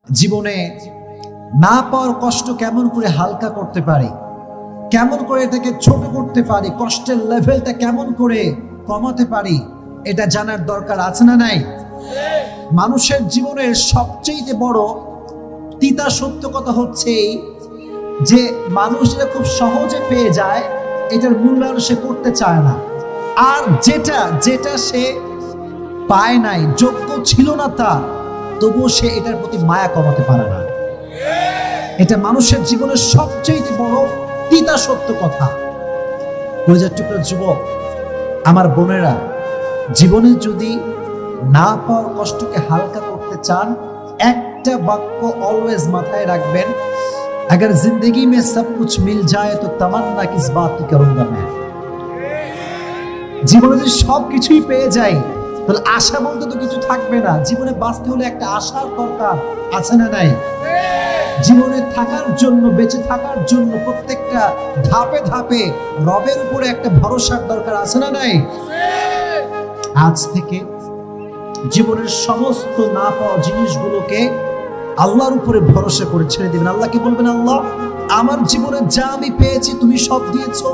জীবনে না পাওয়ার কষ্ট কেমন করে হালকা করতে পারি, কেমন করে এটাকে ছোট করতে পারি, কষ্টের লেভেলটা কেমন করে কমাতে পারি, এটা জানার দরকার আছে না নাই? মানুষের জীবনের সবচেয়ে বড় তিতা সত্য কথা হচ্ছে যে মানুষ এটা খুব সহজে পেয়ে যায়, এটার মূল্যায়ন সে করতে চায় না। আর যেটা সে পায় নাই, যোগ্য ছিল না তার, তবুও সে এটার প্রতি মায়া কমাতে পারে না। এটা মানুষের জীবনের সবচেয়ে বড় তিতা সত্য কথা। কলিজার টুকরা যুবক, আমার বোনেরা, জীবনে যদি না পাওয়ার কষ্টকে হালকা করতে চান, একটা বাক্য অলওয়েজ মাথায় রাখবেন, अगर जिंदगी में सब कुछ मिल जाए तो तमन्ना किस बात की करूंगा मैं। জীবনে যদি সব কিছুই পেয়ে যাই, তাহলে আশা বলতে তো কিছু থাকবে না। জীবনে বাঁচতে হলে একটা আশার দরকার আছে না নাই? জীবনে থাকার জন্য, বেঁচে থাকার জন্য প্রত্যেকটা ধাপে ধাপে রবের উপরে একটা ভরসার দরকার আছে না নাই? আজ থেকে জীবনের সমস্ত না পাওয়া জিনিসগুলোকে আল্লাহর উপরে ভরসা করে ছেড়ে দিবেন। আল্লাহকে বলবেন, আল্লাহ, আমার জীবনে যা আমি পেয়েছি তুমি সব দিয়েছো,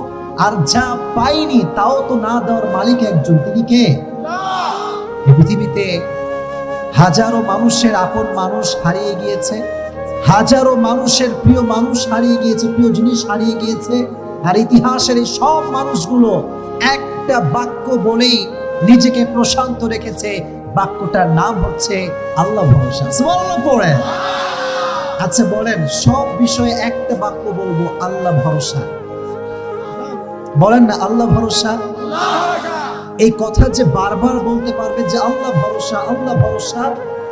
আর যা পাইনি তাও তো না দেওয়ার মালিক একজন, তিনি কে? এই পৃথিবীতে হাজারো মানুষের আপন মানুষ হারিয়ে গিয়েছে, হাজারো মানুষের প্রিয় মানুষ হারিয়ে গিয়েছে, প্রিয় জিনিস হারিয়ে গিয়েছে। আর ইতিহাসের এই সব মানুষগুলো একটা বাক্য বলেই নিজেকে প্রশান্ত রেখেছে, বাক্যটার নাম হচ্ছে আল্লাহ ভরসা। সুবহানাল্লাহ পড়েন। আচ্ছা বলেন, সব বিষয়ে একটা বাক্য বলবো, আল্লাহ ভরসা। বলেন না, আল্লাহ ভরসা। এই কথা যে বারবার বলতে পারবে যে আল্লাহ ভরসা, আল্লাহ ভরসা,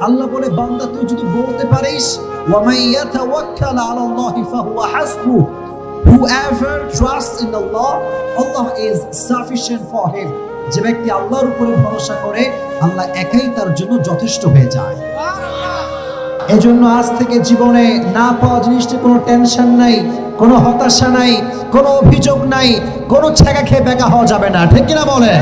আল্লাহ বলে, বান্দা তুই যদি বলতে পারিস, ওয়া মান ইয়াতাওয়াক্কাল আলাল্লাহি ফাহুয়া হাসবুহ, whoever trusts in Allah, Allah is sufficient for him। যে ব্যক্তি আল্লাহর উপরে ভরসা করে, আল্লাহ একাই তার জন্য যথেষ্ট হয়ে যায়। এজন্য আজ থেকে জীবনে না পাওয়া জিনিসটি কোনো টেনশন নাই, কোনো হতাশা নাই, কোনো অভিযোগ নাই, কোনো ছেঁকা খেয়ে বেকা হওয়া যাবে না। ঠিক কিনা বলেন?